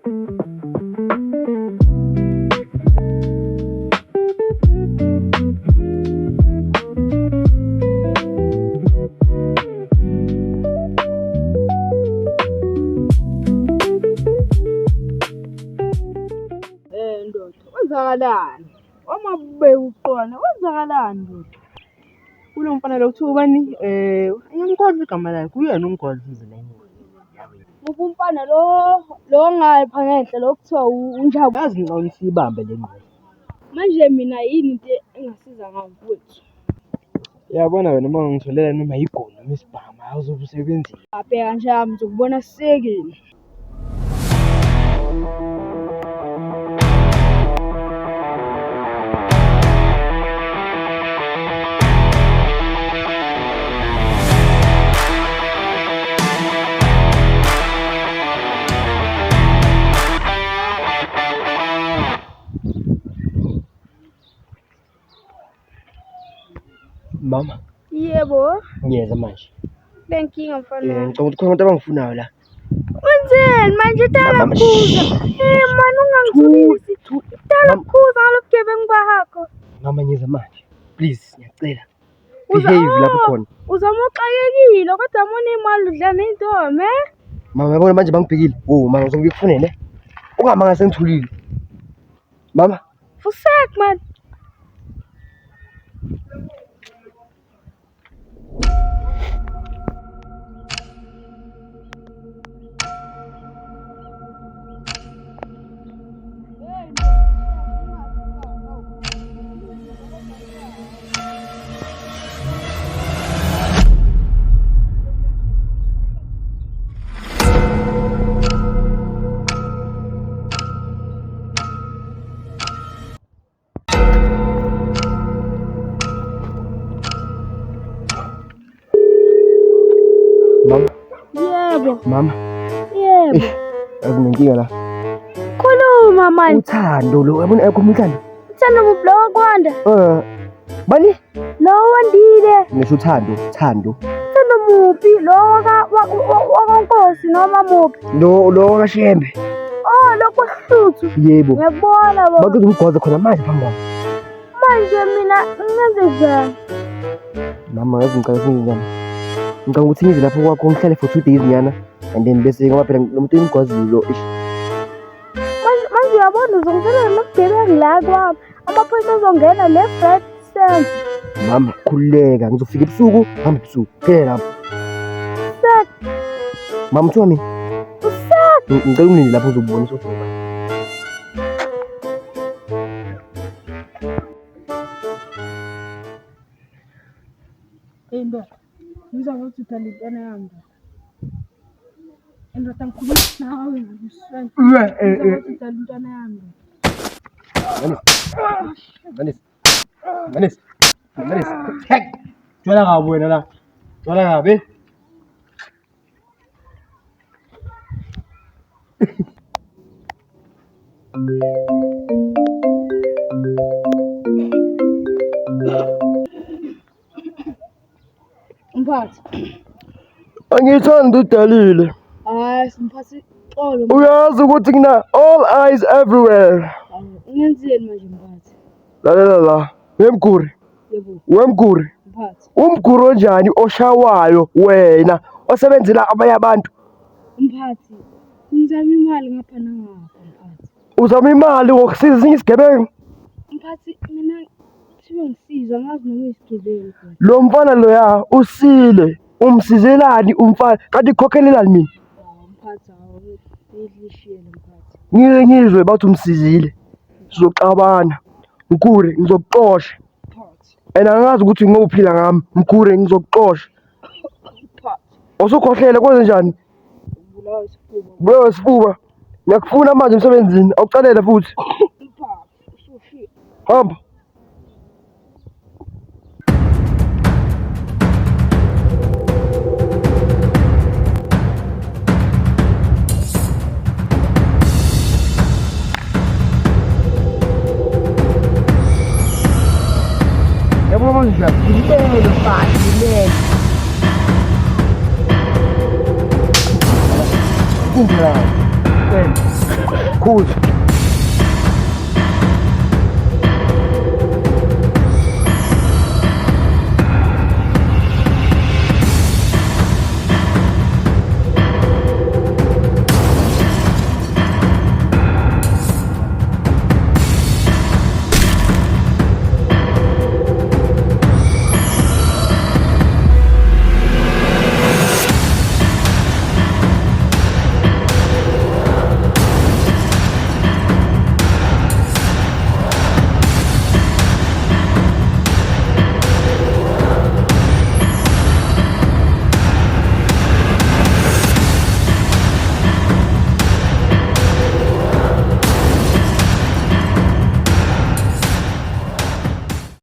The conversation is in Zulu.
Ndoda, wenzakalani? Wamabube uqona, wenzakalani ndoda? Kulo mfana lo kuthiwa ubani angimkhohlwa igama lakhe uyena umgoli izilenge. Umfana lo ngapha ngenhla lo kuthiwa unjabo. Yazi ngcono siyibambe le ngqondo. Manje mina yini into engasiza ngayo mfowethu? Yabona wena uma ngitholela noma yigoli noma isibhamu awuzobe usebenzile. Abheka njalo ngizokubona sisekile. Mama. Yebo. Ngiyeza manje. Benkinga mfana. Ngicela ukuthi khona abangifunayo la. Wenzeni manje dala kuza? Man ungangithulisi. Dala kuza ngalobugebengu bakho. Mama ngiyeza manje. Please ngiyacela. Behave lapho khona. Uzama uxakekile kodwa mona imali udla neintomo, Mama yabona manje bangibhekile. Mama ngizongikufunele. Ungamanga sengithulile. Mama. Fusek man. Mama. Yebo. Mama. Yebo. Akunenkinga la. Khuluma manje. Uthando lo yabona ekho umthando. Uthando ublowo kwanda. Bani? Lo wandile. Ngisho uthando. Uthando muphi? Lo wakonkosi noma muphi? Lo kaShembe. Oh, lo kwahluthu. Yebo. Ngiyabona baba. Bakuthi umgwaza khona manje phambili. Manje mina ngenze njani? Mama yazi ngicela singizana. Ngicela ukuthi ngize lapho kwakho ngihlale for 2 days nyana and then bese ngoba phela lo muntu engigwazilo Manje uyabona uzongitshela nokugebengu la kwami. Amaphoyisa azongena left center. Mama khuleka ngizofika ebusuku hamba ebusuku phela lapho. Sek. Mama uthiwa mina. Usek. Ngicela unini lapho uzobona ukuthi ngoba. Ndoda, ngizama ukuthi uthanda intwana yami. Ndoda ngikhuluma nawe ngishaya. Uthanda intwana yami. Manis. Hey. Jual kamu wena la. Jual kabe. Mphathi. Angithanda udalile. Hayi, simphathi xolo. Uyazi ukuthi ngina all eyes everywhere. Ngenzeni manje mphathi? La. Wemguri. Yebo. Wemguri. Mphathi. Umguri onjani oshawayo wena osebenzela abanye abantu? Mphathi, ngizama imali ngapha nangapha mphathi. Uzama imali ngokusiza esinye isigebengu? Mphathi, mina thiwe ngisiza ngazi noma isigebengu. Lo mfana loya usile. Umsizelani umfana kanti khokhelelani mina? Mphathi hawo ngidlishiyele mphathi. Ngizwe bathi umsizile. Sizoxabana. Mguri ngizokuxosha. Mphathi. Angazi ukuthi ngokuphila ngami. Mguri ngizokuxosha. Mphathi. Usukhohlela kwenze njani? Ubulawa isifuba. Bro sifuba. Ngiyakufuna manje emsebenzini. Awucalela futhi. Mphathi, usufika. Hamba. Yabona manje ngiyakufuna mfana lelo. Kumbe. Cool.